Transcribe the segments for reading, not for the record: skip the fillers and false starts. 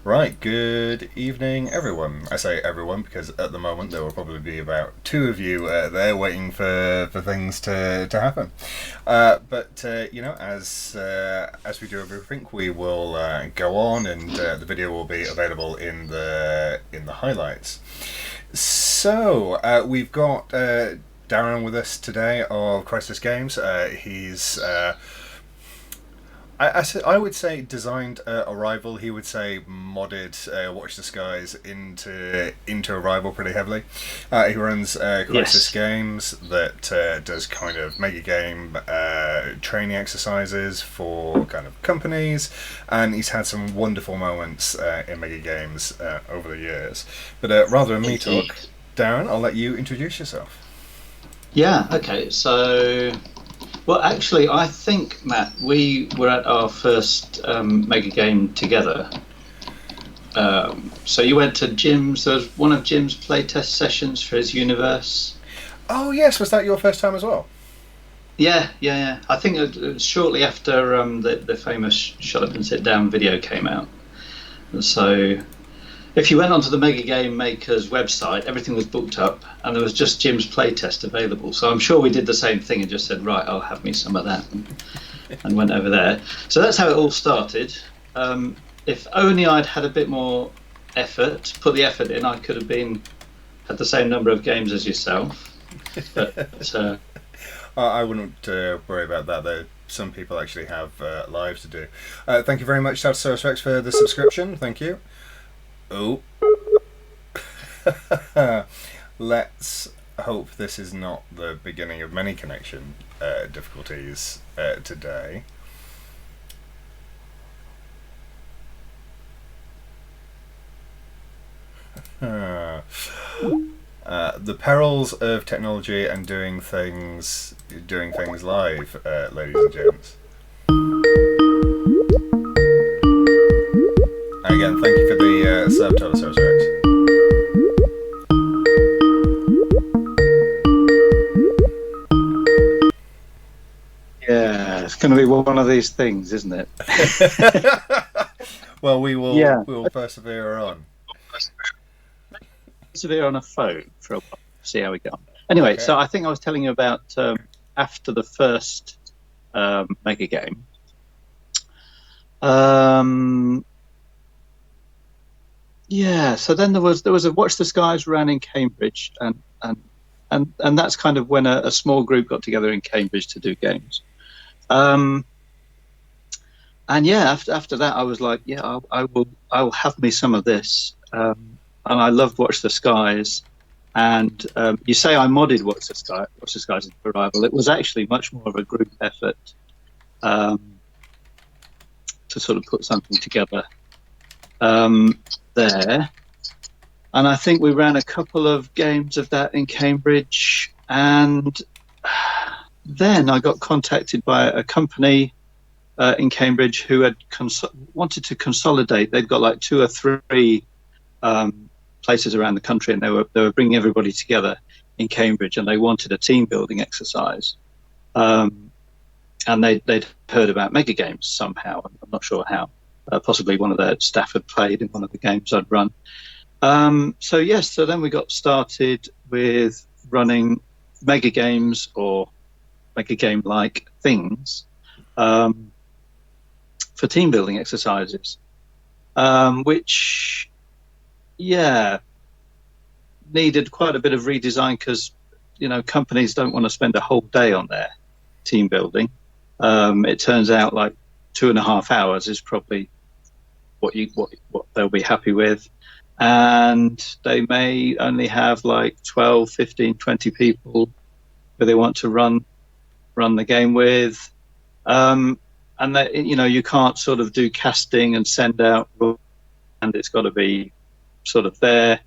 Right, good evening, everyone. I say everyone because at the moment there will probably be about two of you there waiting for things to happen. As we do everything, we will go on, and the video will be available in the highlights. So we've got Darren with us today of Crisis Games. He's I would say designed Arrival. He would say modded Watch the Skies into Arrival pretty heavily. He runs Crisis Yes. Games that does kind of mega game training exercises for kind of companies, and he's had some wonderful moments in mega games over the years. But rather than me Indeed. talk, Darren, I'll let you introduce yourself. Yeah. Okay. Well, actually, I think Matt, we were at our first mega game together. So you went to Jim's. There was one of Jim's playtest sessions for his universe. Oh yes, was that your first time as well? Yeah. I think it was shortly after the famous Shut Up and Sit Down video came out. So if you went onto the Mega Game Maker's website, everything was booked up, and there was just Jim's playtest available. So I'm sure we did the same thing and just said, right, I'll have me some of that, and went over there. So that's how it all started. If only I'd had a bit more effort, put the effort in, I could have had the same number of games as yourself. But I wouldn't worry about that, though. Some people actually have lives to do. Thank you very much, South Rex, for the subscription. Thank you. Oh. Let's hope this is not the beginning of many connection difficulties today. The perils of technology and doing things live, ladies and gents. Again, thank you for the subtitle, South Rex. Yeah, it's going to be one of these things, isn't it? Well, we will. Yeah. We will persevere on. Persevere on a phone for a while, see how we go. Anyway, Okay. so I think I was telling you about after the first mega game. Yeah, so then there was a Watch the Skies ran in Cambridge, and that's kind of when a small group got together in Cambridge to do games. And yeah, after that, I was like, yeah, I'll have me some of this. And I loved Watch the Skies. And you say I modded Watch the Skies into Arrival. It was actually much more of a group effort to sort of put something together there. And I think we ran a couple of games of that in Cambridge. And then I got contacted by a company in Cambridge who had wanted to consolidate. They'd got like two or three places around the country, and they were bringing everybody together in Cambridge, and they wanted a team building exercise. And they'd heard about mega games somehow. I'm not sure how. Possibly one of their staff had played in one of the games I'd run. So then we got started with running mega games or mega game like things for team building exercises, which needed quite a bit of redesign because companies don't want to spend a whole day on their team building. It turns out like 2.5 hours is probably what they'll be happy with, and they may only have like 12, 15, 20 people who they want to run the game with, and that you can't sort of do casting and send out, and it's got to be sort of there,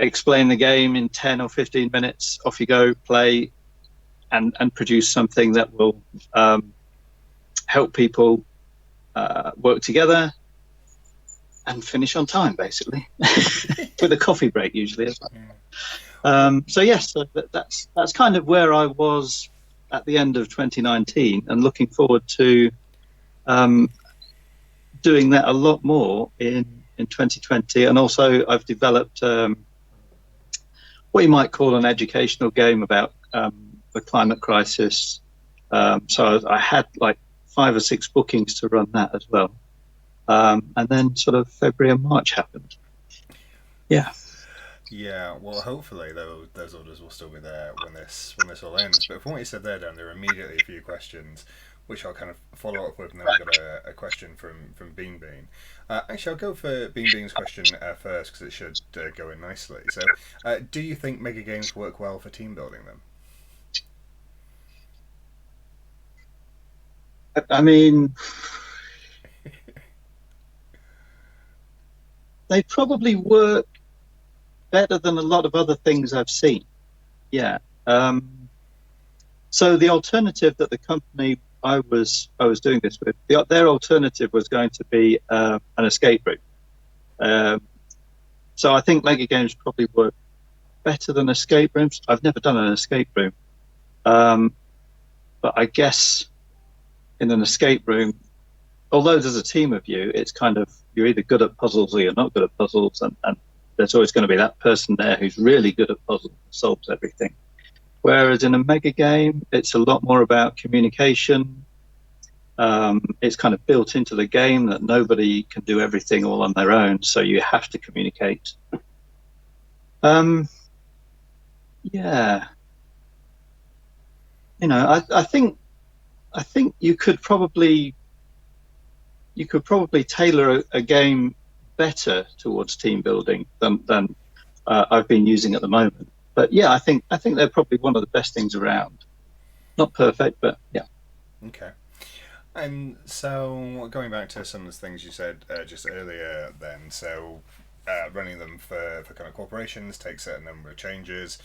explain the game in 10 or 15 minutes, off you go, play, and produce something that will help people work together and finish on time, basically, with a coffee break usually as well. So that's kind of where I was at the end of 2019, and looking forward to doing that a lot more in in 2020, and also I've developed what you might call an educational game about the climate crisis. So I had like 5 or 6 bookings to run that as well, and then sort of February and March happened. Yeah. Yeah, well, hopefully those orders will still be there when this all ends. But from what you said there, Dan, there are immediately a few questions, which I'll kind of follow up with, and then we've got a question from Bean Bean. Actually, I'll go for Bean Bean's question first because it should go in nicely. So, do you think mega games work well for team building then? I mean, they probably work better than a lot of other things I've seen. Yeah. So the alternative that the company I was doing this with, their alternative was going to be an escape room. So I think mega games probably work better than escape rooms. I've never done an escape room, but I guess in an escape room, although there's a team of you, it's kind of, you're either good at puzzles or you're not good at puzzles, and there's always going to be that person there who's really good at puzzles and solves everything. Whereas in a mega game, it's a lot more about communication. It's kind of built into the game that nobody can do everything all on their own, so you have to communicate. Yeah, I think you could probably tailor a game better towards team building than I've been using at the moment. But yeah, I think they're probably one of the best things around. Not perfect, but yeah. Okay. And so, going back to some of the things you said just earlier, then, so running them for kind of corporations takes a number of changes.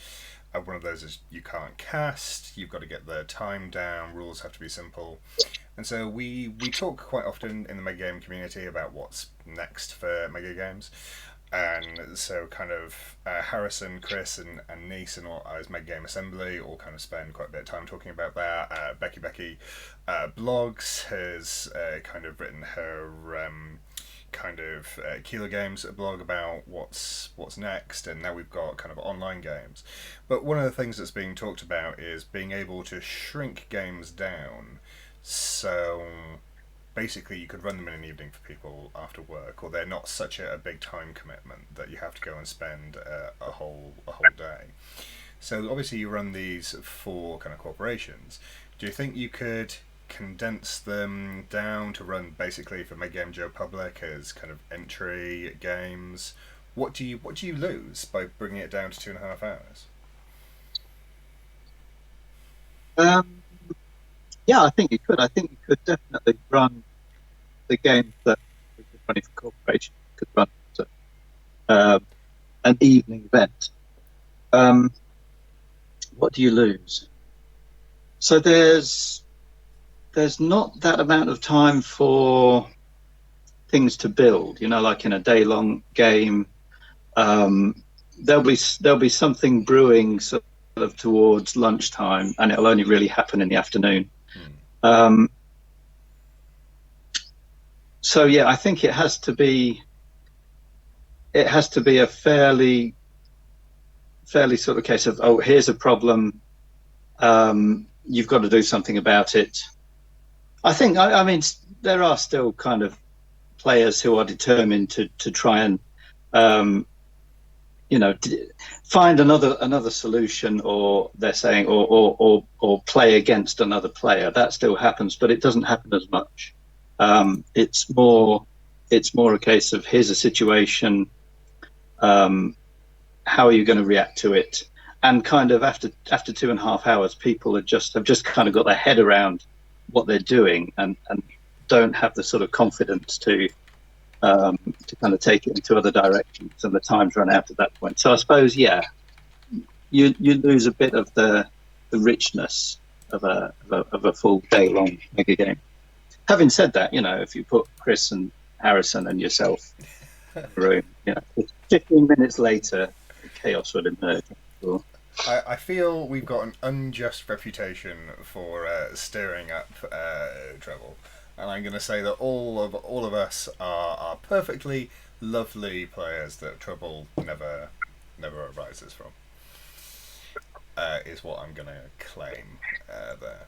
One of those is you can't cast, you've got to get the time down, rules have to be simple. And so we talk quite often in the mega game community about what's next for mega games. And so kind of Harrison, Chris and Nice and all as Mega Game Assembly all kind of spend quite a bit of time talking about that. Becky blogs has kind of written her kind of Kilo Games blog about what's next, and now we've got kind of online games. But one of the things that's being talked about is being able to shrink games down. So basically you could run them in an evening for people after work, or they're not such a big time commitment that you have to go and spend a whole day. So obviously you run these for kind of corporations. Do you think you could condense them down to run basically for Mega Game Joe Public as kind of entry games? What do you lose by bringing it down to 2.5 hours? Yeah, I think you could. I think you could definitely run the games that we're running for corporations. You could run an evening event. What do you lose? So there's not that amount of time for things to build. Like in a day-long game, there'll be something brewing sort of towards lunchtime, and it'll only really happen in the afternoon. So yeah, I think it has to be a fairly sort of case of, oh, here's a problem, you've got to do something about it. I think I mean there are still kind of players who are determined to try and find another solution, or they're saying or play against another player. That still happens, but it doesn't happen as much. It's more a case of, here's a situation, how are you going to react to it? And kind of after 2.5 hours, people have just kind of got their head around what they're doing and don't have the sort of confidence to kind of take it into other directions, and the time's run out at that point. So I suppose, yeah, you lose a bit of the richness of a full day long mega game. Having said that, if you put Chris and Harrison and yourself in the room, 15 minutes later, chaos would emerge. I feel we've got an unjust reputation for stirring up trouble, and I'm going to say that all of us are perfectly lovely players that trouble never arises from. Is what I'm going to claim there.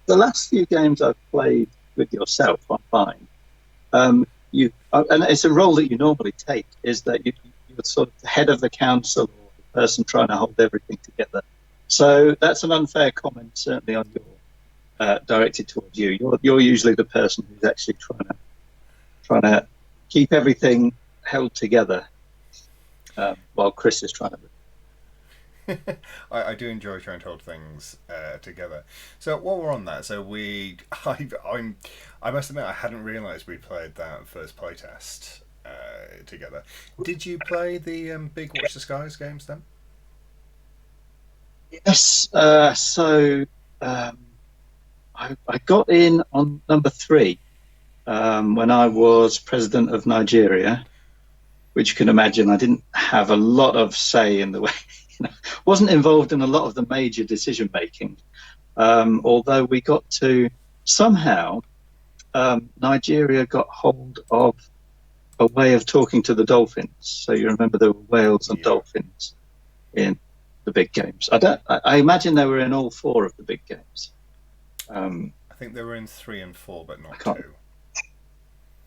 The last few games I've played with yourself online, you and it's a role that you normally take, is that you're sort of the head of the council or the person trying to hold everything together. So that's an unfair comment, certainly on your directed towards you. You're usually the person who's actually trying to keep everything held together, while Chris is trying to. I do enjoy trying to hold things together. So while we're on that, I must admit I hadn't realised we played that first playtest together. Did you play the big Watch the Skies games then? Yes. I got in on number 3 when I was president of Nigeria, which you can imagine I didn't have a lot of say in the way. Wasn't involved in a lot of the major decision making, although we got to somehow Nigeria got hold of a way of talking to the dolphins. So you remember there were whales and dolphins in the big games. I imagine they were in all 4 of the big games. I think they were in 3 and 4, but not 2.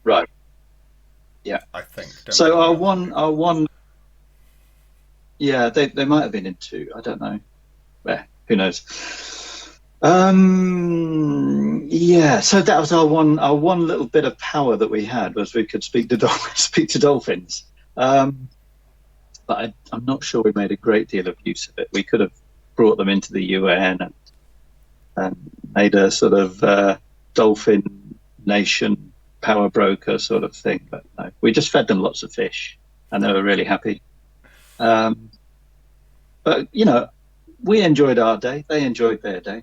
Right. Yeah. I think. So our one. Yeah, they might have been in 2. I don't know. Well, who knows? Yeah. So that was our one little bit of power that we had, was we could speak to dolphins. But I'm not sure we made a great deal of use of it. We could have brought them into the UN and made a sort of dolphin nation power broker sort of thing. But no, we just fed them lots of fish, and they were really happy. But we enjoyed our day, they enjoyed their day.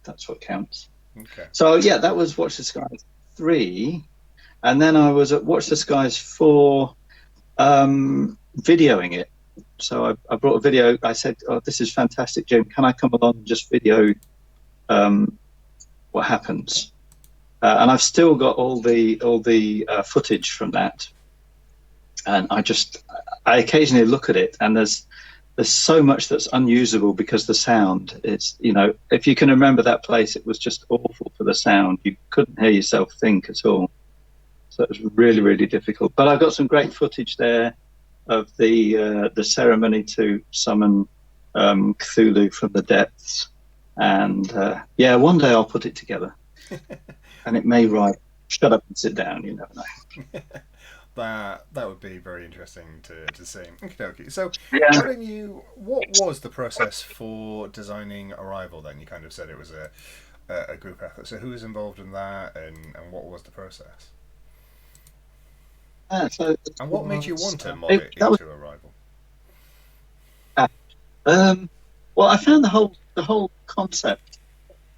That's what counts. Okay. So yeah, that was Watch the Skies 3, and then I was at Watch the Skies 4, videoing it. So I brought a video. I said, "Oh, this is fantastic, Jim. Can I come along and just video what happens?" And I've still got all the footage from that. And I occasionally look at it, and there's so much that's unusable because the sound is, if you can remember that place, it was just awful for the sound. You couldn't hear yourself think at all. So it was really, really difficult. But I've got some great footage there of the ceremony to summon Cthulhu from the depths. And one day I'll put it together. And it may write, "Shut up and sit down," you never know. That would be very interesting to see. Okay. So, Yeah. what was the process for designing Arrival then? You kind of said it was a group effort. So who was involved in that, and what was the process? And what made you want to mod it into Arrival? Well, I found the whole concept,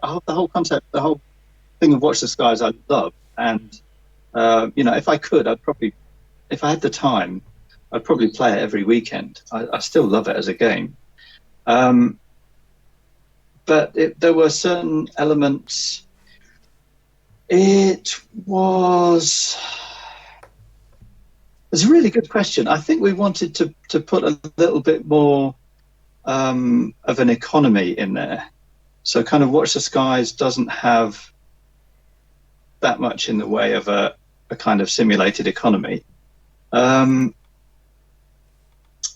the whole thing of Watch the Skies I love, and if I could, if I had the time, I'd probably play it every weekend. I still love it as a game. But there were certain elements. It's a really good question. I think we wanted to put a little bit more of an economy in there. So kind of Watch the Skies doesn't have that much in the way of a kind of simulated economy.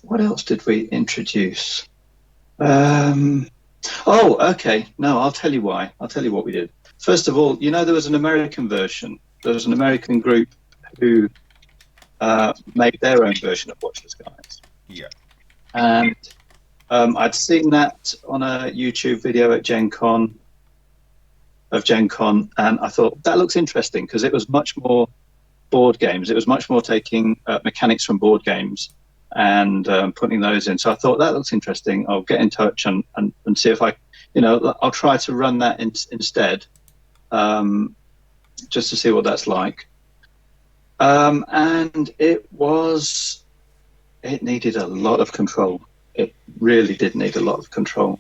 What else did we introduce? Okay. No, I'll tell you why. I'll tell you what we did. First of all, there was an American version. There was an American group who made their own version of Watch the Skies. Yeah. And I'd seen that on a YouTube video at Gen Con, and I thought that looks interesting because it was much more board games. It was much more taking mechanics from board games and putting those in. So I thought that looks interesting. I'll get in touch and see if I'll try to run that instead, just to see what that's like. And it needed a lot of control. It really did need a lot of control.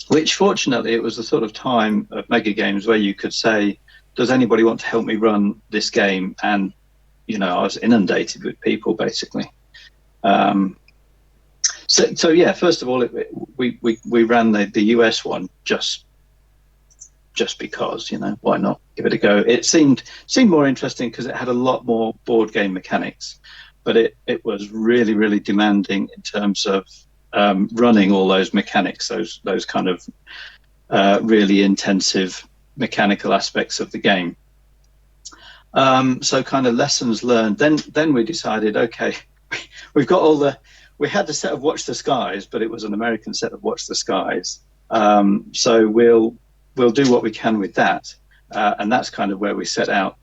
Which fortunately, it was the sort of time of mega games where you could say, does anybody want to help me run this game? And I was inundated with people basically. So yeah, first of all, we ran the US one just because, why not give it a go? It seemed more interesting because it had a lot more board game mechanics, but it was really, really demanding in terms of running all those mechanics, those kind of really intensive mechanical aspects of the game. So kind of lessons learned. Then we decided, okay, we've got we had the set of Watch the Skies, but it was an American set of Watch the Skies. So we'll do what we can with that, and that's kind of where we set out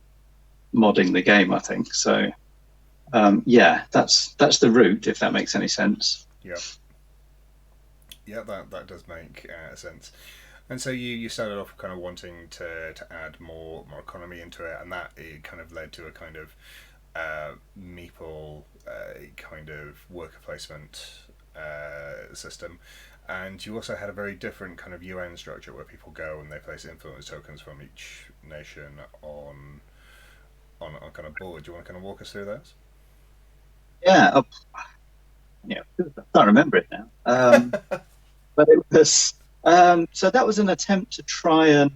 modding the game, I think. So yeah, that's the route, if that makes any sense. Yeah, that does make sense. And so you started off kind of wanting to add more economy into it, and that it kind of led to a kind of meeple kind of worker placement system. And you also had a very different kind of UN structure where people go and they place influence tokens from each nation on kind of board. Do you want to kind of walk us through those? Yeah, I can't remember it now. But it was so that was an attempt to try and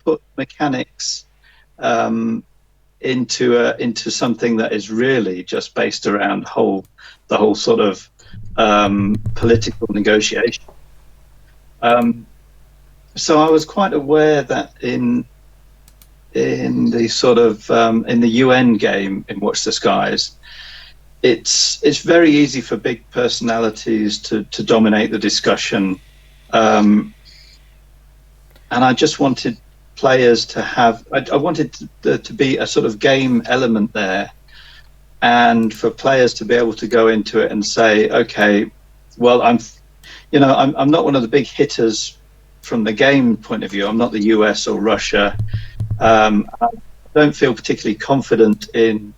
put mechanics into something that is really just based around the whole sort of political negotiation. So I was quite aware that in the sort of in the UN game in Watch the Skies, it's very easy for big personalities to dominate the discussion, and I just wanted players to have. I wanted to be a sort of game element there, and for players to be able to go into it and say, okay, well, I'm not one of the big hitters from the game point of view. I'm not the US or Russia. I don't feel particularly confident in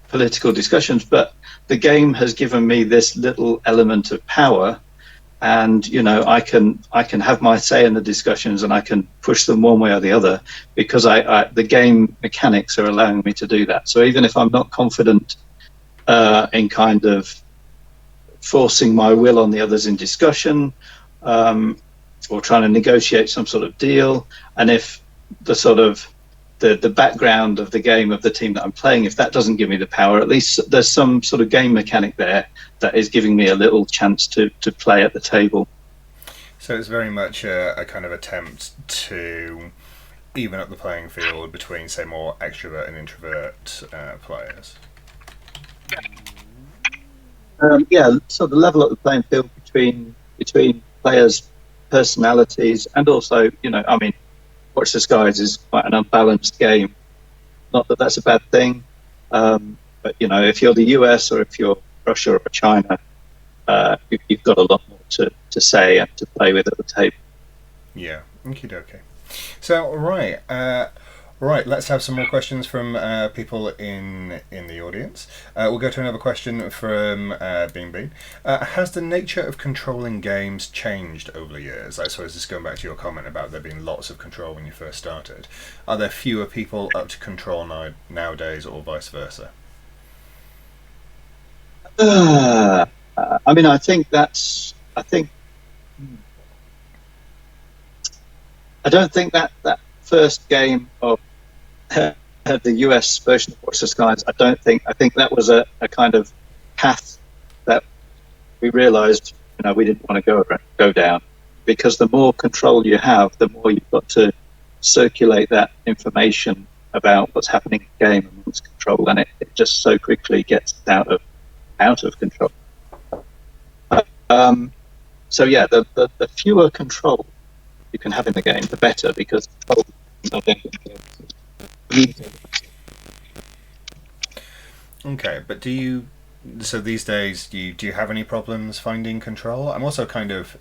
political discussions, but the game has given me this little element of power, and I can have my say in the discussions, and I can push them one way or the other because the game mechanics are allowing me to do that. So even if I'm not confident in kind of forcing my will on the others in discussion, or trying to negotiate some sort of deal, and if the sort of the background of the game of the team that I'm playing, if that doesn't give me the power, at least there's some sort of game mechanic there that is giving me a little chance to play at the table. So it's very much a kind of attempt to even up the playing field between, say, more extrovert and introvert players. Yeah, so the level up the playing field between players' personalities, and also, I mean, Watch the Skies is quite an unbalanced game. Not that that's a bad thing, but if you're the US or if you're Russia or China, you've got a lot more to say and to play with at the table. Yeah, okie dokie. So right, let's have some more questions from people in the audience. We'll go to another question from Bean. Has the nature of controlling games changed over the years? I suppose this is going back to your comment about there being lots of control when you first started. Are there fewer people up to control nowadays, or vice versa? I mean, I don't think that first game of the US version of Watch the Skies, I think that was a kind of path that we realized we didn't want to go down, because the more control you have, the more you've got to circulate that information about what's happening in the game amongst control, and it just so quickly gets out of control. So yeah, the fewer control you can have in the game, the better, because control Okay, but so these days, do you have any problems finding control? I'm also kind of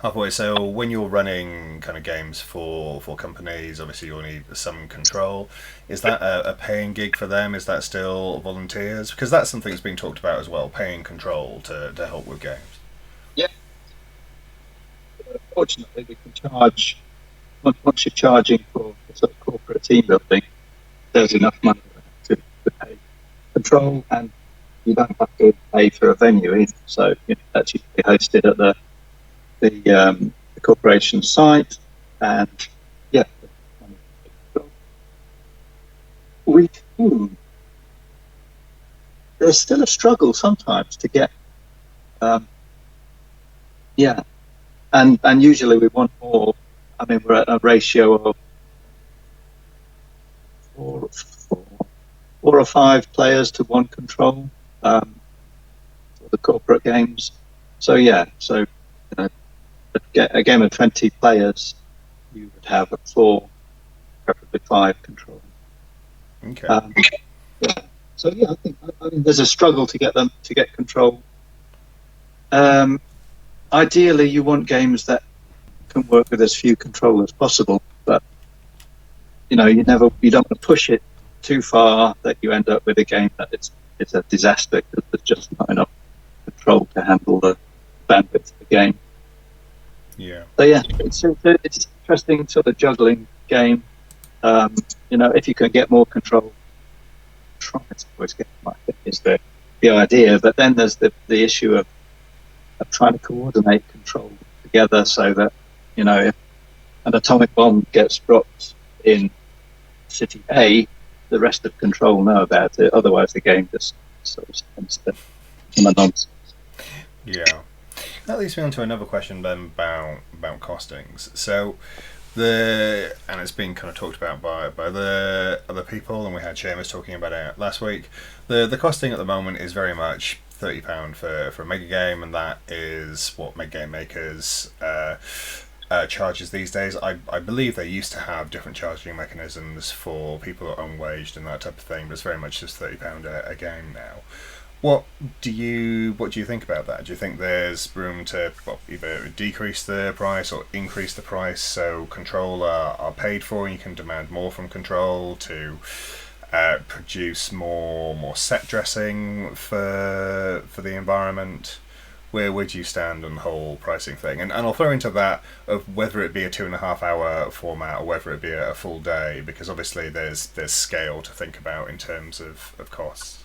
halfway, so when you're running kind of games for companies, obviously you'll need some control. Is that a paying gig for them? Is that still volunteers? Because that's something that's been talked about as well, paying control to help with games. Yeah. Fortunately, we can charge, once you're charging for sort of corporate team building, there's enough money to pay control, and you don't have to pay for a venue either. So that's usually hosted at the corporation site, and yeah, there's still a struggle sometimes to get, and usually we want more. I mean, we're at a ratio of four or five players to one control for the corporate games. So a game of 20 players, you would have a 4, preferably 5 control. Okay. So I think there's a struggle to get control. Ideally, you want games that can work with as few controllers as possible, but you don't want to push it too far that you end up with a game that it's a disaster because there's just not enough control to handle the bandwidth of the game. Yeah. So it's an interesting sort of juggling game. If you can get more control, try to always get more is the idea. But then there's the issue of trying to coordinate control together so that if an atomic bomb gets dropped in city A, the rest of control know about it. Otherwise, the game just sort of tends to become a nonsense. Yeah. That leads me on to another question then about costings. So and it's been kind of talked about by the other people, and we had Seamus talking about it last week. The costing at the moment is very much £30 for a mega game, and that is what Mega Game Makers charges these days. I believe they used to have different charging mechanisms for people who are unwaged and that type of thing, but it's very much just £30 a game now. What do you think about that? Do you think there's room to either decrease the price or increase the price so control are paid for and you can demand more from control to produce more set dressing for the environment? Where would you stand on the whole pricing thing? And I'll throw into that of whether it be a 2.5 hour format or whether it be a full day, because obviously there's scale to think about in terms of costs.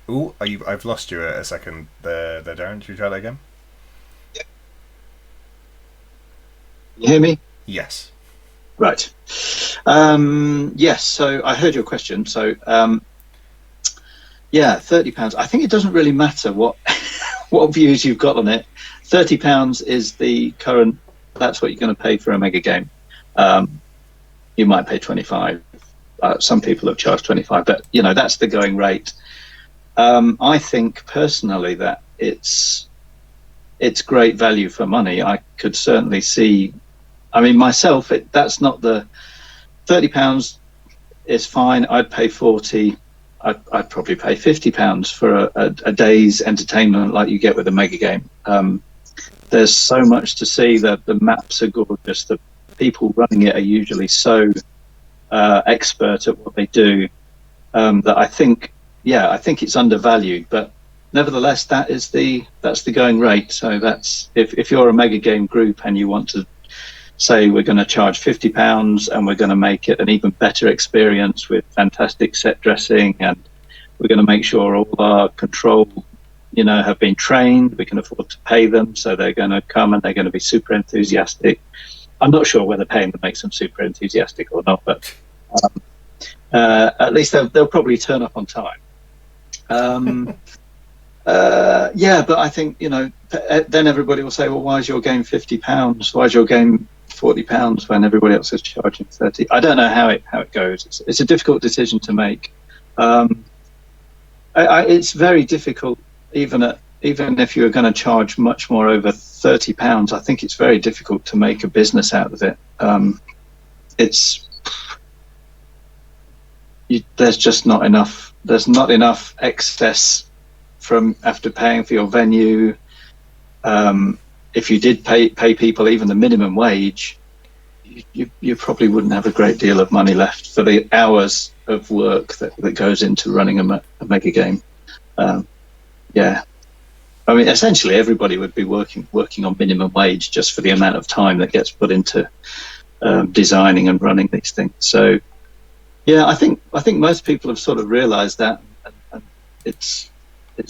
Ooh, I've lost you a second there, Darren. Should you try that again? You hear me? Yes. Right. Yes. So I heard your question. So £30. I think it doesn't really matter what views you've got on it. £30 is the current. That's what you're going to pay for a mega game. You might pay 25. Some people have charged 25, but that's the going rate. I think personally that it's great value for money. I could certainly see. I mean, myself, that's not the £30 is fine. I'd pay 40. I'd probably pay £50 for a day's entertainment like you get with a mega game. There's so much to see. The maps are gorgeous. The people running it are usually so expert at what they do that I think it's undervalued. But nevertheless, that's the going rate. So that's if you're a mega game group and you want to say we're going to charge £50 and we're going to make it an even better experience with fantastic set dressing, and we're going to make sure all our control have been trained, we can afford to pay them, so they're going to come and they're going to be super enthusiastic. I'm not sure whether paying them makes them super enthusiastic or not, but at least they'll probably turn up on time. But I think then everybody will say, well, why is your game £50? Why is your game £40 when everybody else is charging 30? I don't know how it goes. It's a difficult decision to make. It's very difficult, even if you're going to charge much more over £30. I think it's very difficult to make a business out of it. There's just not enough. There's not enough excess from after paying for your venue. If you did pay people even the minimum wage, you probably wouldn't have a great deal of money left for the hours of work that goes into running a mega game. I mean, essentially everybody would be working on minimum wage just for the amount of time that gets put into designing and running these things. So yeah, I think most people have sort of realised that, and it's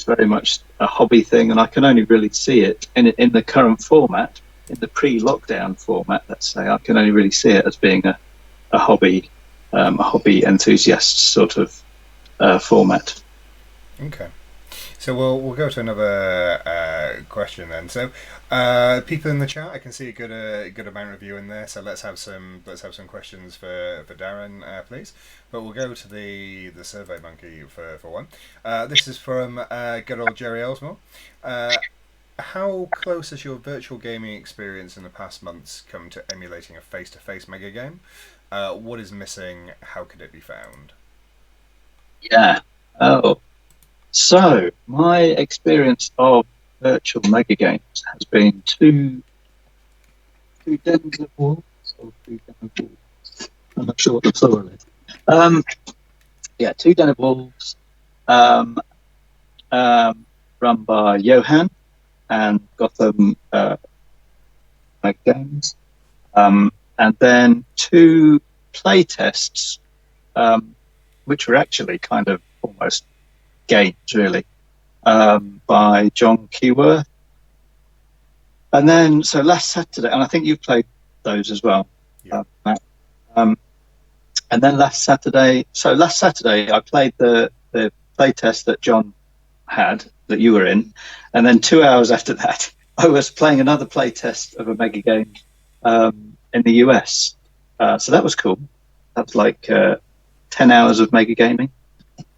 very much a hobby thing, and I can only really see it in the current format, in the pre-lockdown format. Let's say I can only really see it as being a hobby enthusiast sort of format. Okay. So we'll go to another question then. So people in the chat, I can see a good amount of you in there. So let's have some questions for Darren, please. But we'll go to the Survey Monkey for one. This is from good old Jerry Ellsmore. How close has your virtual gaming experience in the past months come to emulating a face-to-face mega game? What is missing? How could it be found? Yeah. Oh. So my experience of virtual mega games has been two dens of wolves or two den of wolves. I'm not sure what the plural is. Yeah, two den of wolves, run by Johan and Gotham Mega Games, and then two play tests, which were actually kind of almost games really, by John Keyworth. And then so last Saturday, and I think you've played those as well, Yeah. Matt. And then last Saturday I played the play test that John had, that you were in, and then 2 hours after that I was playing another play test of a mega game in the US. So that was cool. That was like 10 hours of mega gaming.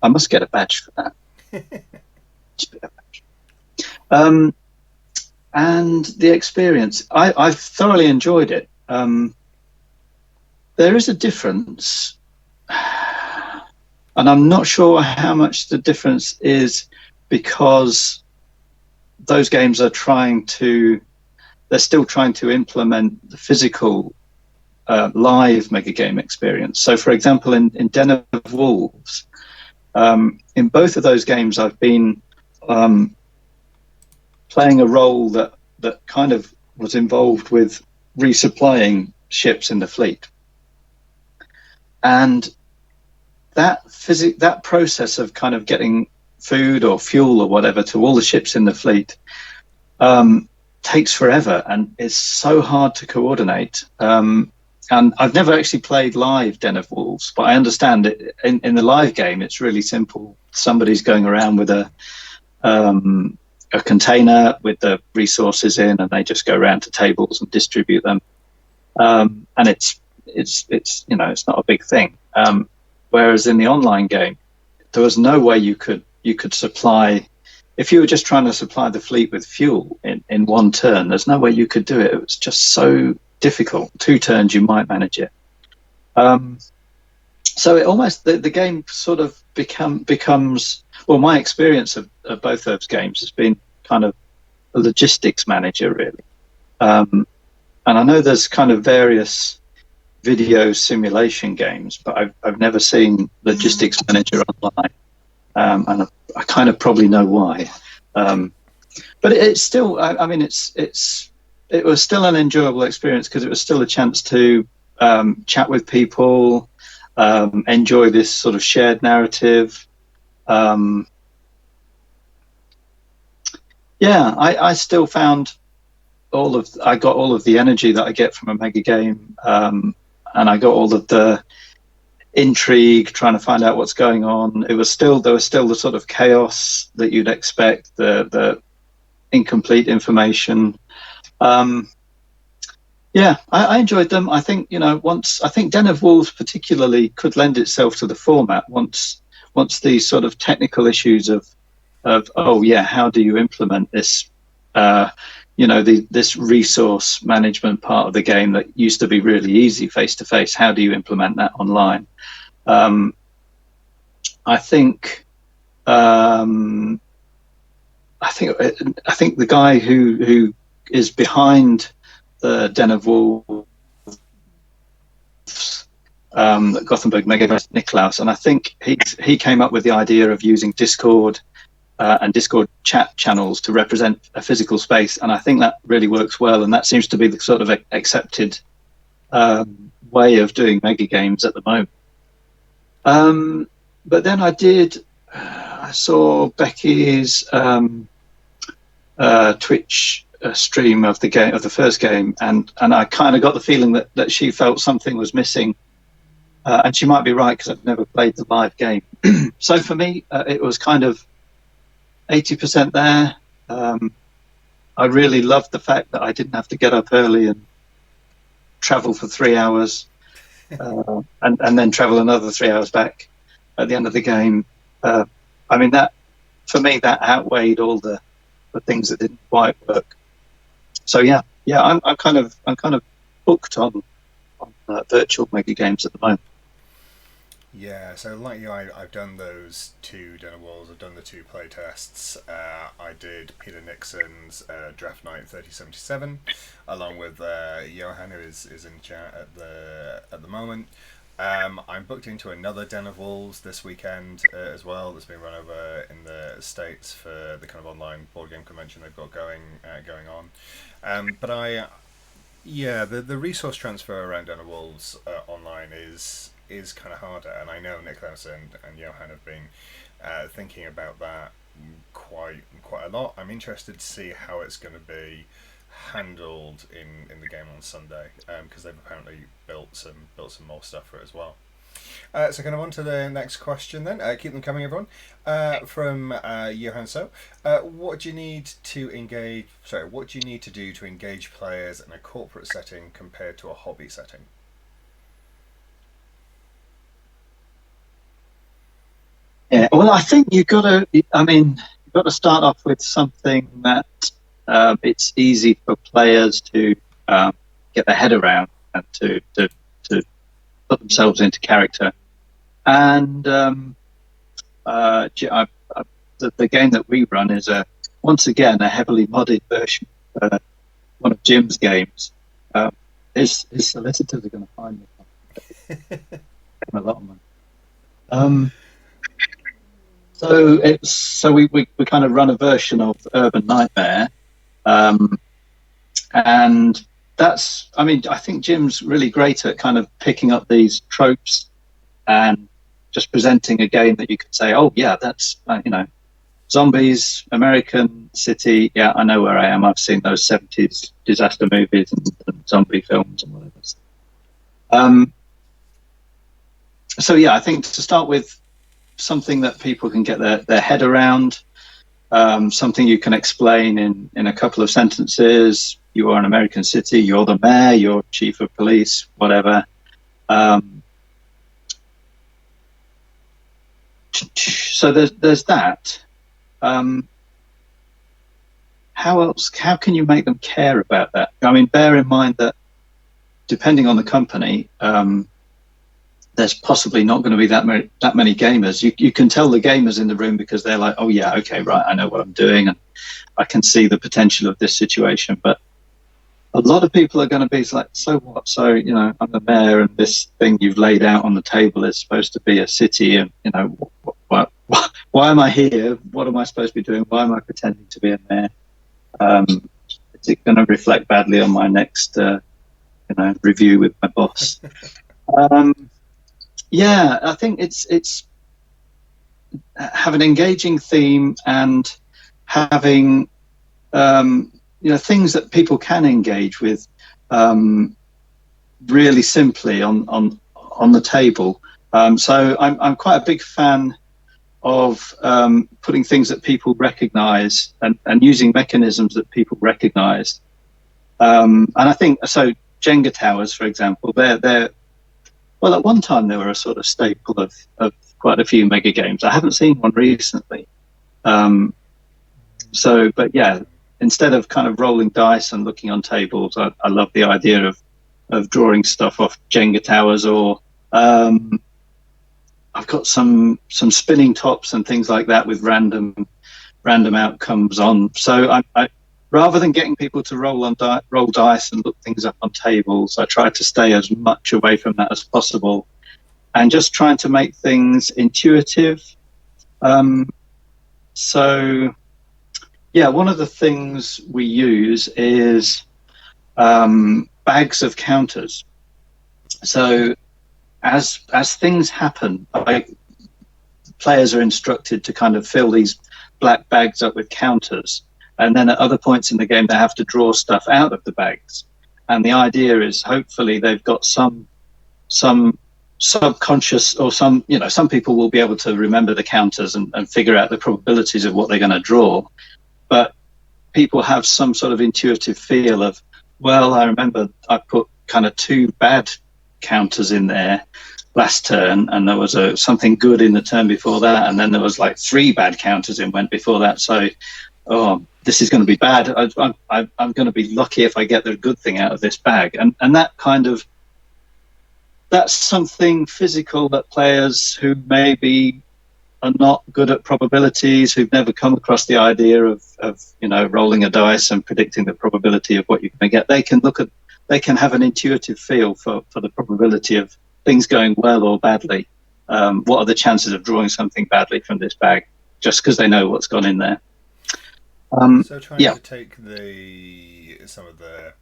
I must get a badge for that. And the experience, I've thoroughly enjoyed it. There is a difference, and I'm not sure how much the difference is, because those games are they're still trying to implement the physical live mega game experience. So for example, in Den of Wolves, in both of those games I've been playing a role that kind of was involved with resupplying ships in the fleet. And that process of kind of getting food or fuel or whatever to all the ships in the fleet takes forever and is so hard to coordinate. And I've never actually played live Den of Wolves, but I understand it, in the live game it's really simple. Somebody's going around with a container with the resources in, and they just go around to tables and distribute them. And it's it's not a big thing. Whereas in the online game, there was no way you could supply, if you were just trying to supply the fleet with fuel in one turn, there's no way you could do it. It was just so difficult. 2 turns you might manage it. So it almost, the game sort of becomes, well, my experience of both those games has been kind of a logistics manager, really. And I know there's kind of various video simulation games, but I've never seen logistics manager online, and I kind of probably know why. But it's still, I mean, it was still an enjoyable experience, because it was still a chance to chat with people, enjoy this sort of shared narrative. Yeah, I still found I got all of the energy that I get from a mega game, and I got all of the intrigue, trying to find out what's going on. There was still the sort of chaos that you'd expect, the incomplete information. Yeah, I enjoyed them. I think, I think Den of Wolves particularly could lend itself to the format once these sort of technical issues of how do you implement this, this resource management part of the game that used to be really easy face to face. How do you implement that online? I think the guy who is behind the Den of Wolves, Gothenburg Mega, Niklaus, and I think he came up with the idea of using Discord and Discord chat channels to represent a physical space, and I think that really works well, and that seems to be the sort of accepted way of doing mega games at the moment. But then I saw Becky's Twitch stream of the first game, and I kind of got the feeling that she felt something was missing, and she might be right because I've never played the live game. So for me, it was kind of 80% there. I really loved the fact that I didn't have to get up early and travel for 3 hours, and then travel another 3 hours back at the end of the game. I mean, that for me, that outweighed all the things that didn't quite work. So yeah, I'm kind of hooked on virtual mega games at the moment. Yeah, so like you, I've done those 2 dinner walls. I've done the 2 play tests. I did Peter Nixon's Draft Night 3077, along with Johan, who is in chat at the moment. I'm booked into another Den of Wolves this weekend as well. That's been run over in the States for the kind of online board game convention they've got going on. But the resource transfer around Den of Wolves online is kind of harder, and I know Nicholas and Johan have been thinking about that quite a lot. I'm interested to see how it's going to be handled in the game on Sunday, because they've apparently built some more stuff for it as well. So kind of on to the next question then. Keep them coming, everyone. From Johan. So, what do you need to do to engage players in a corporate setting compared to a hobby setting? Yeah, well, I think you've got to start off with something that it's easy for players to get their head around and to put themselves into character. And the game that we run is once again a heavily modded version of one of Jim's games. His solicitors are going to find me a lot of money. So we kind of run a version of Urban Nightmare, and that's, I think Jim's really great at kind of picking up these tropes and just presenting a game that you could say, oh yeah, that's zombies, American city. Yeah, I know where I am. I've seen those 70s disaster movies and zombie films and whatever. So yeah, I think to start with, something that people can get their head around, something you can explain in a couple of sentences. You are an American city, you're the mayor, you're chief of police, whatever. So there's that. How can you make them care about that? Bear in mind that depending on the company, there's possibly not going to be that many gamers. You can tell the gamers in the room because they're like, oh yeah, okay, right, I know what I'm doing and I can see the potential of this situation. But a lot of people are going to be like, so what? So, I'm the mayor and this thing you've laid out on the table is supposed to be a city, and, why am I here? What am I supposed to be doing? Why am I pretending to be a mayor? Is it going to reflect badly on my next, review with my boss? Yeah, I think it's have an engaging theme and having things that people can engage with really simply on the table. So I'm quite a big fan of putting things that people recognise and using mechanisms that people recognise. And I think so. Jenga towers, for example, they're well, at one time they were a sort of staple of quite a few mega games. I haven't seen one recently. But yeah, instead of kind of rolling dice and looking on tables, I love the idea of drawing stuff off Jenga towers, or I've got some spinning tops and things like that with random outcomes on. So I rather than getting people to roll dice and look things up on tables, I try to stay as much away from that as possible, and just trying to make things intuitive. So, yeah, one of the things we use is bags of counters. So as things happen, players are instructed to kind of fill these black bags up with counters, and then at other points in the game they have to draw stuff out of the bags. And the idea is hopefully they've got some subconscious, or some people will be able to remember the counters and figure out the probabilities of what they're going to draw. But people have some sort of intuitive feel of, well, I remember I put kind of 2 bad counters in there last turn, and there was something good in the turn before that, and then there was like 3 bad counters in went before that. So, this is going to be bad. I'm going to be lucky if I get the good thing out of this bag, and that kind of, that's something physical that players who maybe are not good at probabilities, who've never come across the idea of rolling a dice and predicting the probability of what you're going to get, they can have an intuitive feel for the probability of things going well or badly. What are the chances of drawing something badly from this bag, just because they know what's gone in there. So trying to take some of the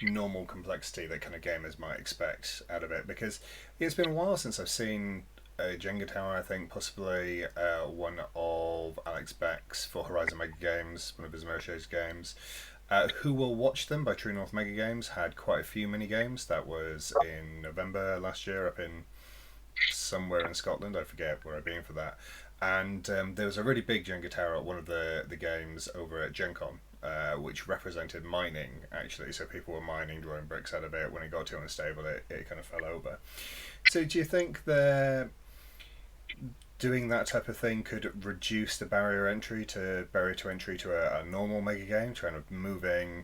normal complexity that kind of gamers might expect out of it, because it's been a while since I've seen a Jenga Tower. I think possibly one of Alex Beck's for Horizon Mega Games, one of his Mershay's games. Who Will Watch Them by True North Mega Games had quite a few mini games. That was in November last year up in somewhere in Scotland. I forget where I've been for that. And there was a really big Jenga Tower at one of the games over at Gen Con, which represented mining, actually. So people were mining, drawing bricks out of it. When it got too unstable, it kind of fell over. So do you think doing that type of thing could reduce the barrier to entry to a normal mega game, kind of moving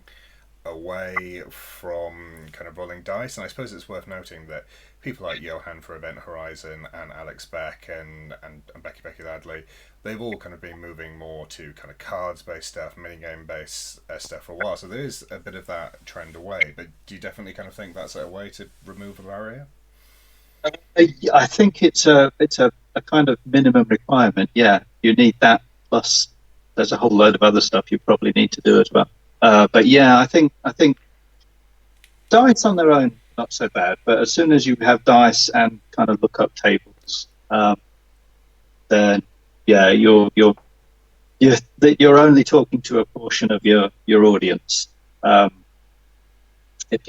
away from kind of rolling dice? And I suppose it's worth noting that people like Johan for Event Horizon and Alex Beck and Becky Ladley, they've all kind of been moving more to kind of cards-based stuff, minigame-based stuff for a while. So there is a bit of that trend away. But do you definitely kind of think that's a way to remove a barrier? I think it's a kind of minimum requirement. Yeah, you need that, plus there's a whole load of other stuff you probably need to do as well. But yeah, I think dice on their own not so bad, but as soon as you have dice and kind of look up tables, then yeah, you're only talking to a portion of your audience. If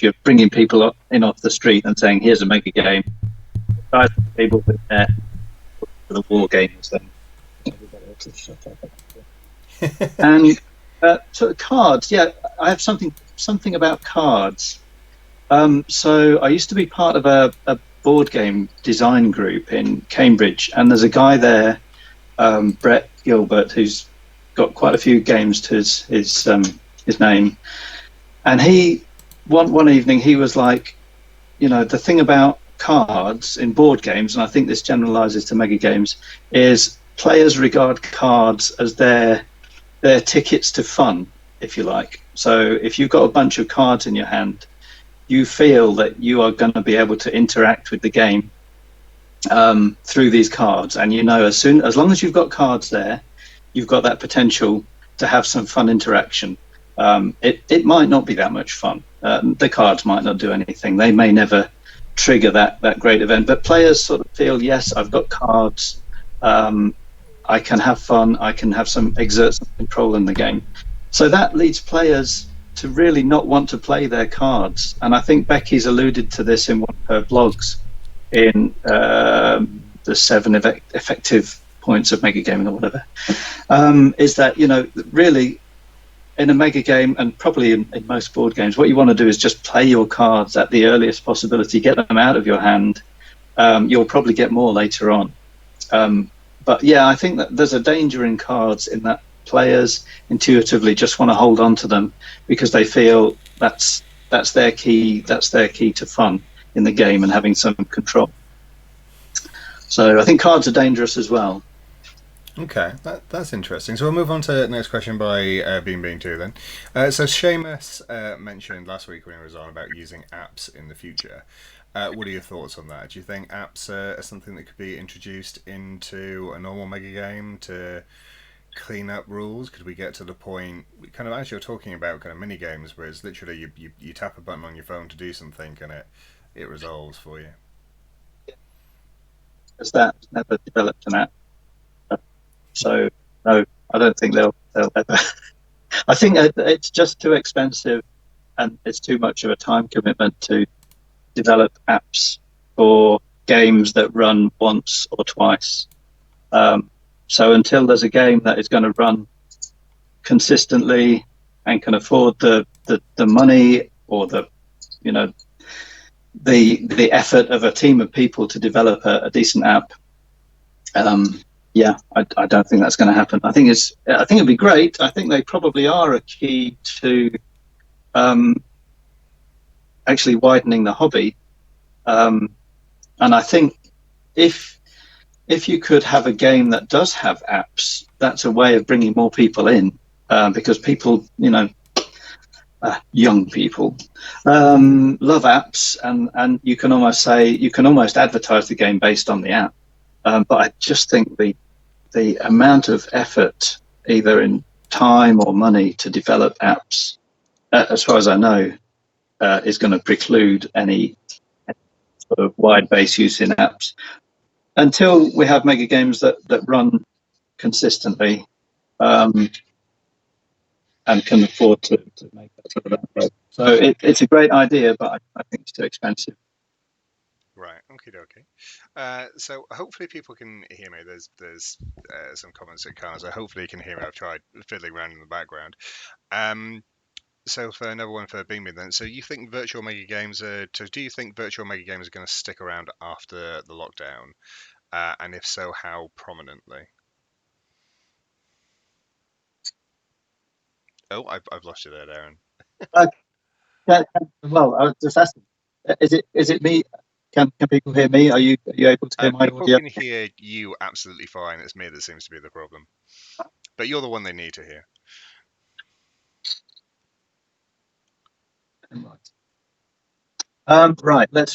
you're bringing people in off the street and saying, here's a mega game, dice on the table with there for the war games, then everybody else is shut up. And so cards, yeah, I have something about cards. So I used to be part of a board game design group in Cambridge, and there's a guy there, Brett Gilbert, who's got quite a few games to his name. And he one evening he was like, the thing about cards in board games, and I think this generalizes to mega games, is players regard cards as their tickets to fun, if you like. So if you've got a bunch of cards in your hand, you feel that you are going to be able to interact with the game through these cards, and as long as you've got cards there, you've got that potential to have some fun interaction. It might not be that much fun. The cards might not do anything. They may never trigger that great event, but players sort of feel, yes, I've got cards. I can have fun. I can exert some control in the game. So that leads players to really not want to play their cards. And I think Becky's alluded to this in one of her blogs in the 7 effective points of mega gaming or whatever, is that, really in a mega game, and probably in most board games, what you want to do is just play your cards at the earliest possibility, get them out of your hand. You'll probably get more later on. But yeah, I think that there's a danger in cards in that players intuitively just want to hold on to them because they feel that's their key to fun in the game and having some control. So I think cards are dangerous as well. Okay, that's interesting. So we'll move on to the next question by Bean2 then. So Seamus mentioned last week when he was on about using apps in the future. What are your thoughts on that? Do you think apps are something that could be introduced into a normal mega game to clean up rules? Could we get to the point, kind of as you're talking about kind of mini games, where it's literally you tap a button on your phone to do something and it resolves for you? Because that's never developed an app. So no, I don't think they'll ever. I think it's just too expensive and it's too much of a time commitment to develop apps for games that run once or twice. So until there's a game that is going to run consistently and can afford the money or the you know the effort of a team of people to develop a decent app, I don't think that's going to happen. I think it'd be great. I think they probably are a key to actually widening the hobby. And I think if you could have a game that does have apps, that's a way of bringing more people in, because people, young people, love apps, and you can almost advertise the game based on the app. But I just think the amount of effort, either in time or money, to develop apps, as far as I know, is going to preclude any sort of wide base use in apps until we have mega games that run consistently, and can afford to make that sort of upgrade. So it's a great idea, but I think it's too expensive. Right. Okie dokie. So hopefully people can hear me. There's some comments that can't. So hopefully you can hear me. I've tried fiddling around in the background. So for another one for Beamy then. So you think virtual mega games are? So do you think virtual mega games are going to stick around after the lockdown? And if so, how prominently? Oh, I've lost you there, Darren. Well, I was just asking, is it me? Can people hear me? Are you able to hear my people audio? Can hear you absolutely fine. It's me that seems to be the problem. But you're the one they need to hear. Right.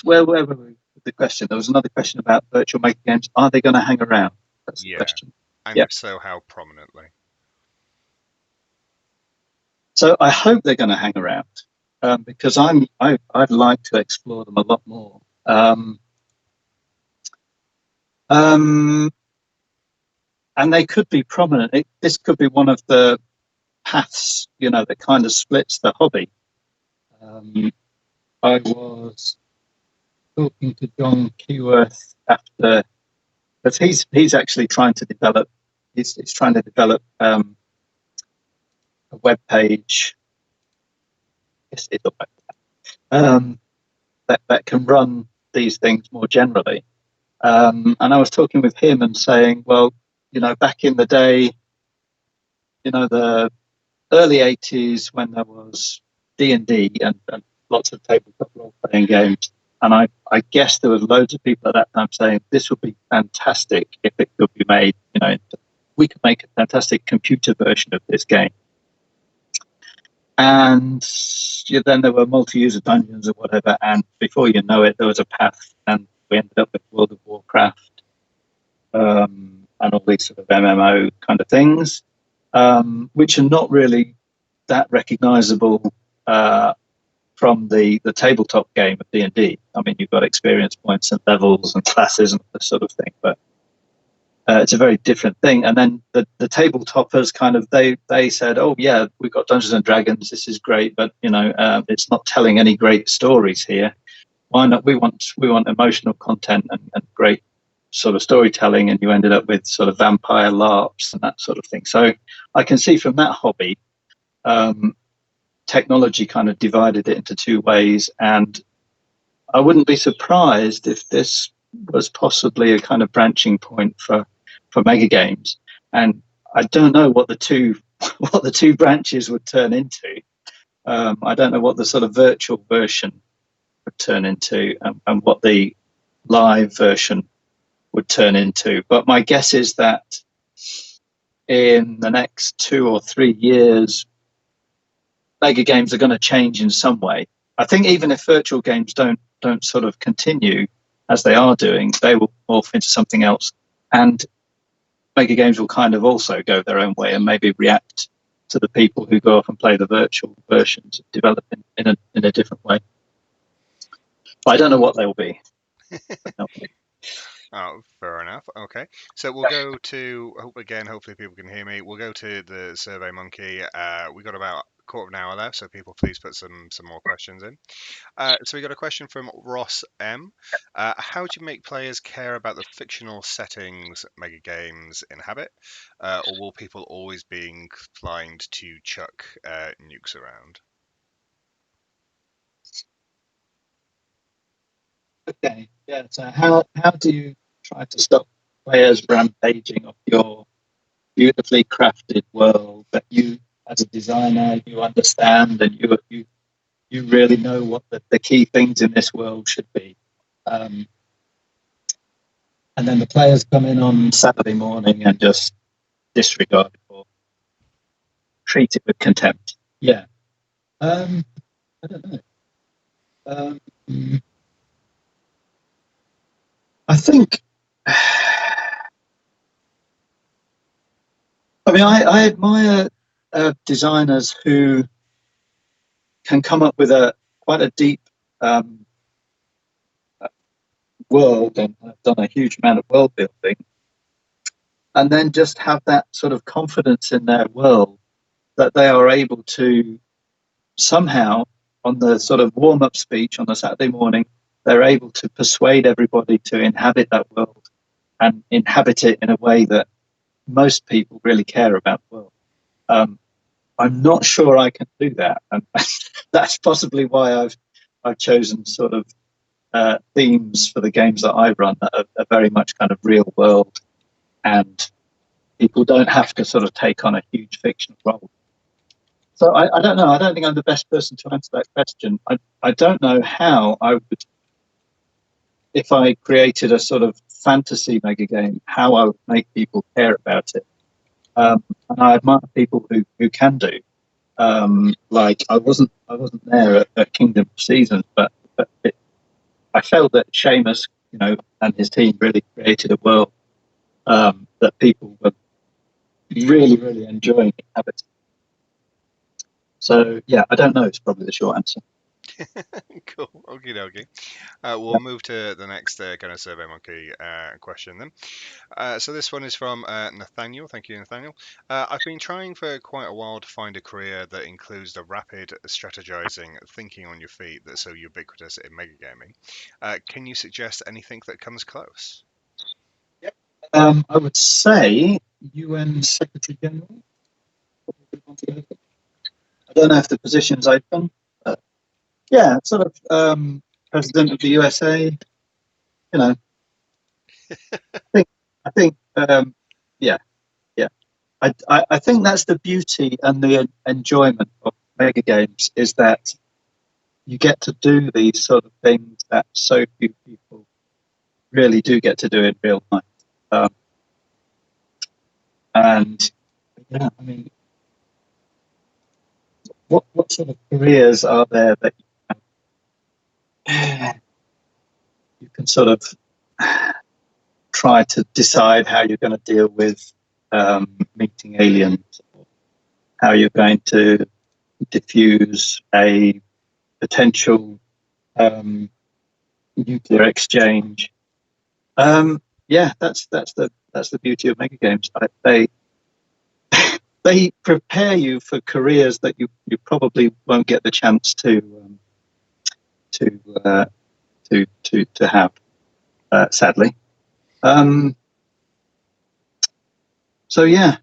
Where were we with the question? There was another question about virtual mega games. Are they going to hang around? That's the question. And if so, how prominently? So I hope they're going to hang around, because I'd like to explore them a lot more. And they could be prominent. This could be one of the paths, that kind of splits the hobby. I was talking to John Keyworth after, but he's actually trying to develop. He's trying to develop a web page. Yes, it's a web page, that can run these things more generally. And I was talking with him and saying, well, back in the day, the early 80s, when there was D&D and lots of tabletop role-playing games, and I guess there was loads of people at that time saying this would be fantastic if it could be made. We could make a fantastic computer version of this game. And then there were multi-user dungeons or whatever, and before you know it, there was a path, and we ended up with World of Warcraft, and all these sort of MMO kind of things, which are not really that recognizable from the tabletop game of D&D. I mean, you've got experience points and levels and classes and this sort of thing, but it's a very different thing. And then the tabletoppers kind of, they said, oh yeah, we've got Dungeons and Dragons, this is great, but it's not telling any great stories here. Why not? We want emotional content and great sort of storytelling, and you ended up with sort of vampire LARPs and that sort of thing. So I can see from that hobby, technology kind of divided it into two ways, and I wouldn't be surprised if this was possibly a kind of branching point for mega games. And I don't know what the two branches would turn into. I don't know what the sort of virtual version would turn into, and what the live version would turn into. But my guess is that in the next 2 or 3 years, mega games are going to change in some way. I think even if virtual games don't sort of continue as they are doing, they will morph into something else, and mega games will kind of also go their own way and maybe react to the people who go off and play the virtual versions, developing in a different way. But I don't know what they'll be. Oh, fair enough. Okay, so we'll go to hopefully people can hear me. We'll go to the Survey Monkey. We got about a quarter of an hour left, so people please put some more questions in. So we got a question from Ross M. How do you make players care about the fictional settings mega games inhabit, or will people always be inclined to chuck nukes around? Okay, yeah. So how do you try to stop players rampaging off your beautifully crafted world that you, as a designer, you understand, and you really know what the key things in this world should be. Um, and then the players come in on Saturday morning and just disregard it or treat it with contempt. Yeah. I don't know. Um, I think. I mean, I admire designers who can come up with quite a deep um, world and have done a huge amount of world building, and then just have that sort of confidence in their world that they are able to somehow, on the sort of warm-up speech on the Saturday morning, they're able to persuade everybody to inhabit that world and inhabit it in a way that most people really care about the world. I'm not sure I can do that, and that's possibly why I've chosen sort of themes for the games that I run that are very much kind of real world, and people don't have to sort of take on a huge fictional role. So I don't know. I don't think I'm the best person to answer that question. I don't know how I would, if I created a sort of fantasy mega game, how I would make people care about it. And I admire people who can do. Like I wasn't there at Kingdom of Seasons, but I felt that Seamus, and his team really created a world that people were really, really enjoying inhabiting. So yeah, I don't know. It's probably the short answer. Cool. Okie dokie. We'll move to the next kind of Survey Monkey question then. So this one is from Nathaniel. Thank you, Nathaniel. I've been trying for quite a while to find a career that includes the rapid strategizing, thinking on your feet that's so ubiquitous in mega-gaming. Can you suggest anything that comes close? I would say UN Secretary General. I don't know if the position's open. But yeah, sort of President of the USA. I think, yeah. I think that's the beauty and the enjoyment of mega games, is that you get to do these sort of things that so few people really do get to do in real life. And yeah, I mean, what sort of careers are there that you can sort of try to decide how you're going to deal with meeting aliens, or how you're going to diffuse a potential nuclear exchange. Yeah, that's the beauty of mega games. They prepare you for careers that you probably won't get the chance to have, sadly. So yeah.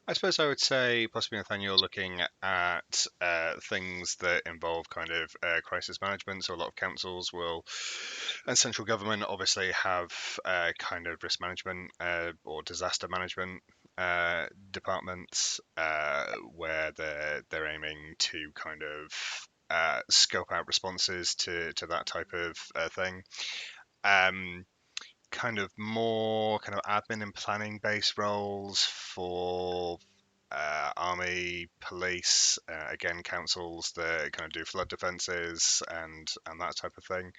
I suppose I would say possibly, Nathaniel, looking at things that involve kind of crisis management. So a lot of councils will, and central government obviously have kind of risk management or disaster management departments where they're aiming to kind of scope out responses to that type of thing. kind of more kind of admin and planning based roles for army, police, again councils that kind of do flood defences and that type of thing.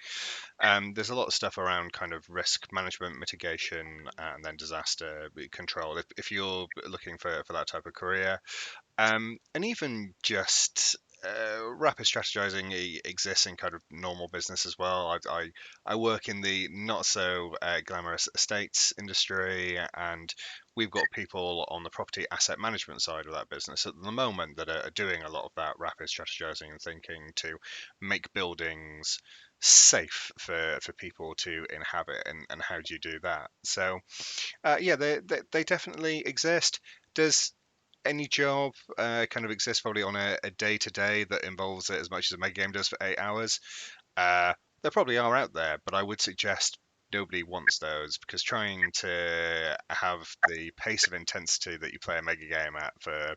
There's a lot of stuff around kind of risk management, mitigation, and then disaster control. If you're looking for that type of career, and even just rapid strategizing exists in kind of normal business as well. I work in the not so glamorous estates industry, and we've got people on the property asset management side of that business at the moment that are doing a lot of that rapid strategizing and thinking to make buildings safe for people to inhabit, and how do you do that? So yeah, they definitely exist. Does any job kind of exists probably on a day to day that involves it as much as a mega game does for 8 hours? There probably are out there, but I would suggest nobody wants those, because trying to have the pace of intensity that you play a mega game at for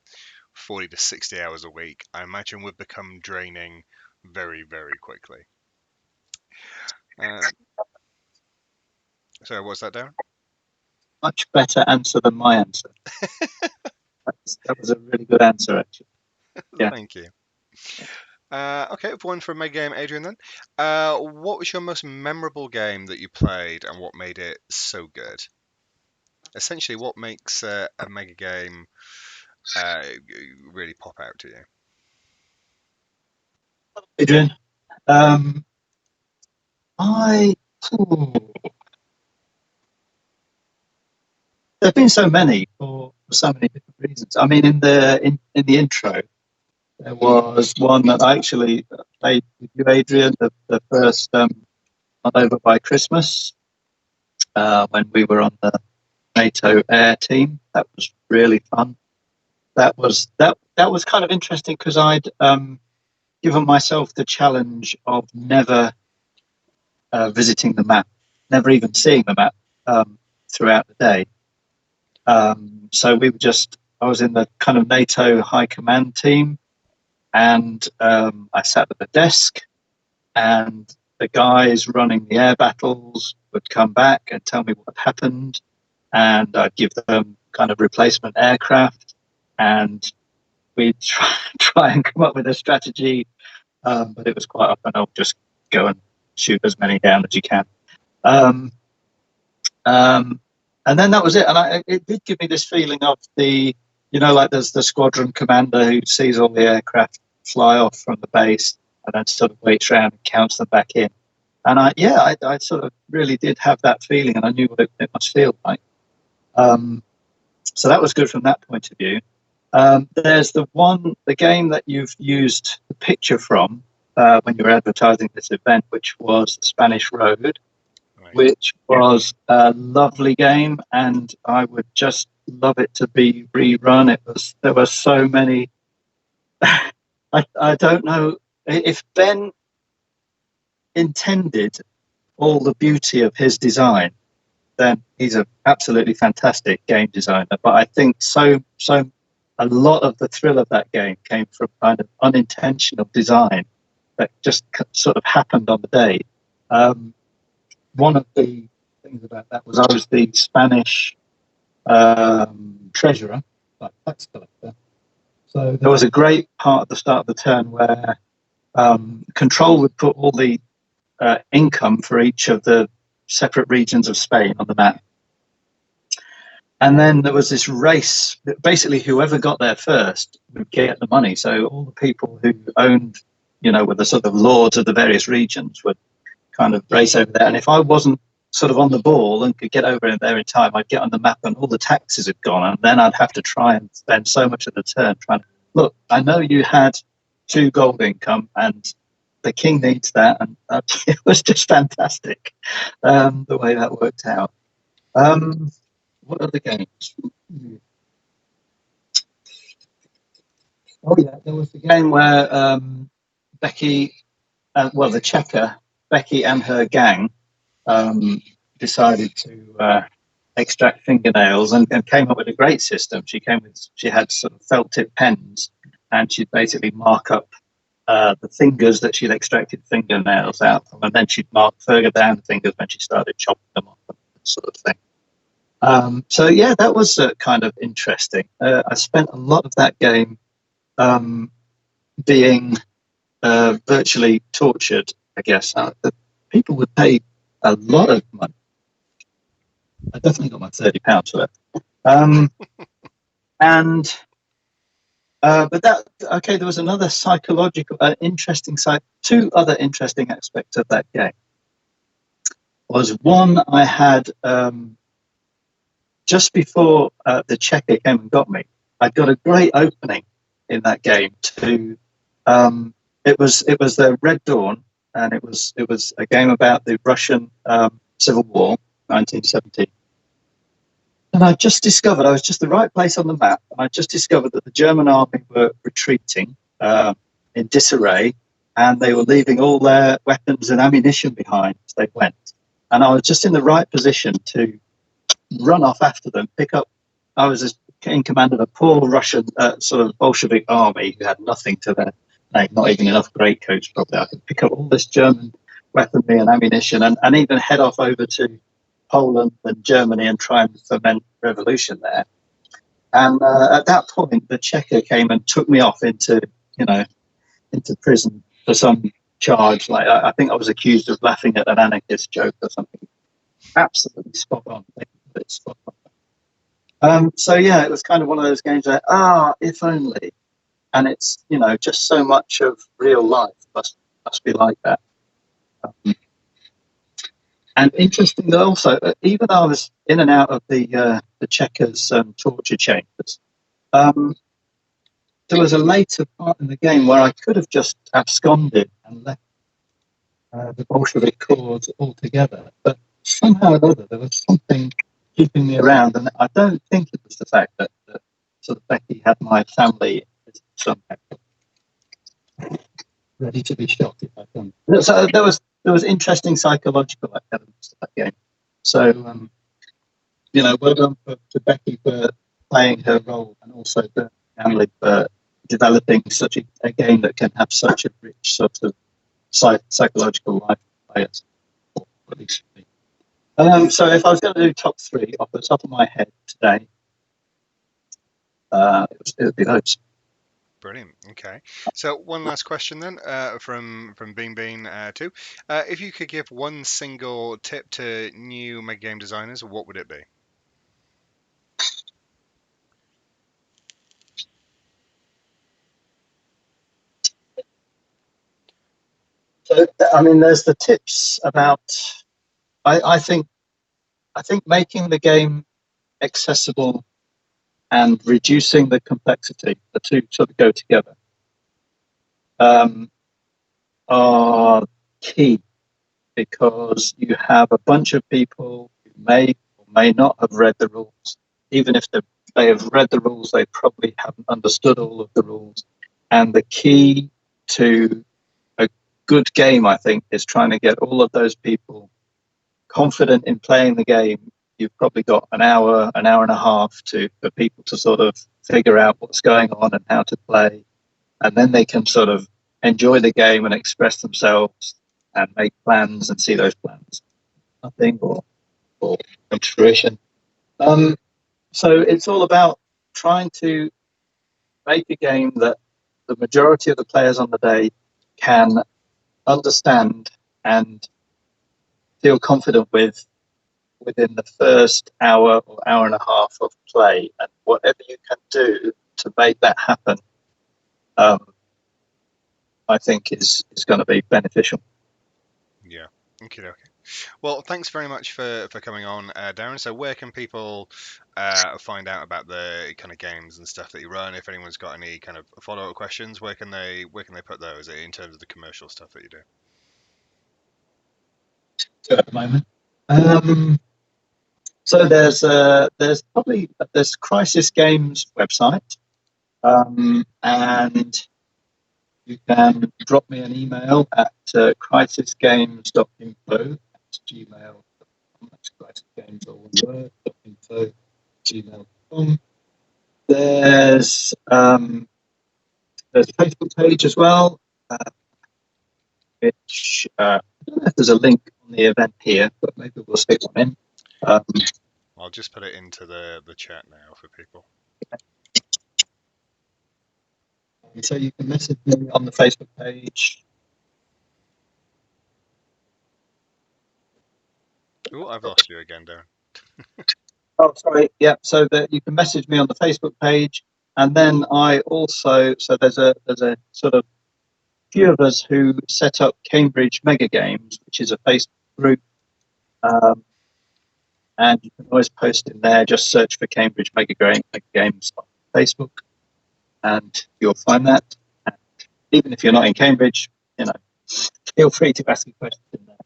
40 to 60 hours a week, I imagine would become draining very, very quickly. So what's that, Darren? Much better answer than my answer. That was a really good answer, actually. Yeah. Thank you. Okay, one from Mega Game, Adrian then. What was your most memorable game that you played, and what made it so good? Essentially, what makes a Mega Game really pop out to you? Adrian, I there've been so many for so many different reasons. I mean, in the intro, there was one that I actually played with you, Adrian, the first Not Over by Christmas, when we were on the NATO air team. That was really fun. That was kind of interesting, because I'd given myself the challenge of never visiting the map, never even seeing the map throughout the day. So I was in the kind of NATO high command team, and I sat at the desk, and the guys running the air battles would come back and tell me what happened, and I'd give them kind of replacement aircraft, and we'd try and come up with a strategy, but it was quite often I'll just go and shoot as many down as you can. And then that was it. And it did give me this feeling of like there's the squadron commander who sees all the aircraft fly off from the base and then sort of waits around and counts them back in. And I sort of really did have that feeling, and I knew what it must feel like. So that was good from that point of view. There's the game that you've used the picture from when you were advertising this event, which was the Spanish Road, right, which was a lovely game, and I would just love it to be rerun. There were so many. I don't know if Ben intended all the beauty of his design, then he's an absolutely fantastic game designer. But I think a lot of the thrill of that game came from kind of unintentional design that just sort of happened on the day. One of the things about that was I was the Spanish treasurer, like tax collector. So there was a great part at the start of the turn where Control would put all the income for each of the separate regions of Spain on the map. And then there was this race. Basically, whoever got there first would get the money. So all the people who owned, were the sort of lords of the various regions would kind of race over there. And if I wasn't sort of on the ball and could get over there in time, I'd get on the map and all the taxes had gone. And then I'd have to try and spend so much of the turn trying to, look, I know you had 2 gold income and the king needs that. And it was just fantastic, the way that worked out. What other games? Oh yeah, there was the game where Becky, the checker, Becky and her gang decided to extract fingernails and came up with a great system. She had sort of felt tip pens, and she'd basically mark up the fingers that she'd extracted fingernails out from, and then she'd mark further down the fingers when she started chopping them off and sort of thing. So yeah, that was kind of interesting. I spent a lot of that game being virtually tortured, I guess. People would pay a lot of money. I definitely got my £30 for it. And but that okay, there was another psychological, interesting side. Two other interesting aspects of that game was one I had just before the checker came and got me. I got a great opening in that game. It was the Red Dawn, and it was a game about the Russian Civil War, 1917. And I just discovered I was just the right place on the map. I just discovered that the German army were retreating in disarray, and they were leaving all their weapons and ammunition behind as they went. And I was just in the right position to run off after them, pick up. I was in command of a poor Russian sort of Bolshevik army who had nothing to their name, not even enough greatcoats probably. I could pick up all this German weaponry and ammunition and even head off over to Poland and Germany and try and foment revolution there. And at that point, the checker came and took me off into prison for some charge. Like I think I was accused of laughing at an anarchist joke or something. Absolutely spot on. Spot on. So yeah, it was kind of one of those games that if only. And it's just so much of real life must be like that. And interesting that also, even though I was in and out of the checkers torture chambers, there was a later part in the game where I could have just absconded and left the Bolshevik cause altogether. But somehow or other, there was something keeping me around, and I don't think it was the fact that sort of Becky had my family somehow ready to be shot if I done. So there was interesting psychological elements to that game. So well done to Becky for playing her role, and also the family for developing such a game that can have such a rich sort of psychological life for players. At least for me. So if I was going to do top three off the top of my head today, it would be those. Brilliant. Okay. So one last question then, from Bean 2. If you could give one single tip to new mega game designers, what would it be? So I mean, there's the tips about. I think making the game accessible and reducing the complexity, the two sort of go together, are key, because you have a bunch of people who may or may not have read the rules. Even if they have read the rules, they probably haven't understood all of the rules. And the key to a good game, I think, is trying to get all of those people confident in playing the game. You've probably got an hour and a half for people to sort of figure out what's going on and how to play, and then they can sort of enjoy the game and express themselves and make plans and see those plans nothing or come to fruition. So it's all about trying to make a game that the majority of the players on the day can understand and feel confident with within the first hour or hour and a half of play, and whatever you can do to make that happen, I think is going to be beneficial. Yeah. Okay. Well, thanks very much for coming on, Darren. So where can people find out about the kind of games and stuff that you run? If anyone's got any kind of follow-up questions, where can they put those in terms of the commercial stuff that you do? So at the moment, so there's Crisis Games website, and you can drop me an email at crisisgames.info at gmail.com. That's crisisgames, all one word, .info, gmail.com. There's a Facebook page as well, which I don't know if there's a link on the event here, but maybe we'll stick one in. Um, I'll just put it into the chat now for people. so you can message me on the Facebook page. Oh, I've lost you again, Darren. Oh, sorry. Yeah. So that you can message me on the Facebook page, and then I also there's a sort of few of us who set up Cambridge Megagames, which is a Facebook group, um, and you can always post in there. Just search for Cambridge Megagames on Facebook, and you'll find that. And even if you're not in Cambridge, feel free to ask a question there.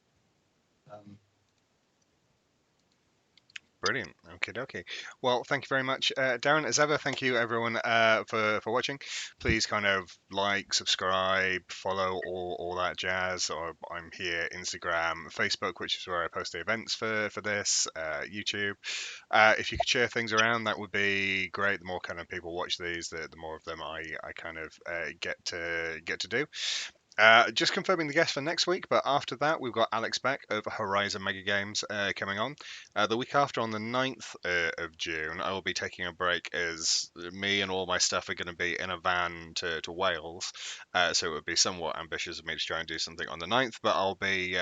Brilliant. Okay, dokie. Well, thank you very much, Darren. As ever, thank you everyone for watching. Please kind of like, subscribe, follow all that jazz. Or I'm here, Instagram, Facebook, which is where I post the events for this, YouTube. If you could share things around, that would be great. The more kind of people watch these, the more of them I kind of get to do. Just confirming the guest for next week, but after that, we've got Alex Beck over Horizon Mega Games coming on. The week after, on the 9th of June, I will be taking a break as me and all my stuff are going to be in a van to Wales. So it would be somewhat ambitious of me to try and do something on the 9th, but I'll be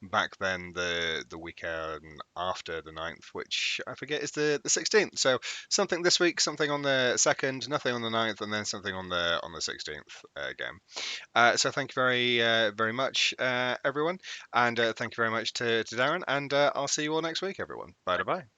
back then the weekend after the 9th, which I forget is the 16th. So something this week, something on the 2nd, nothing on the 9th, and then something on the 16th game. So thank you very much, everyone, and thank you very much to Darren, and I'll see you all next week, everyone. Bye bye.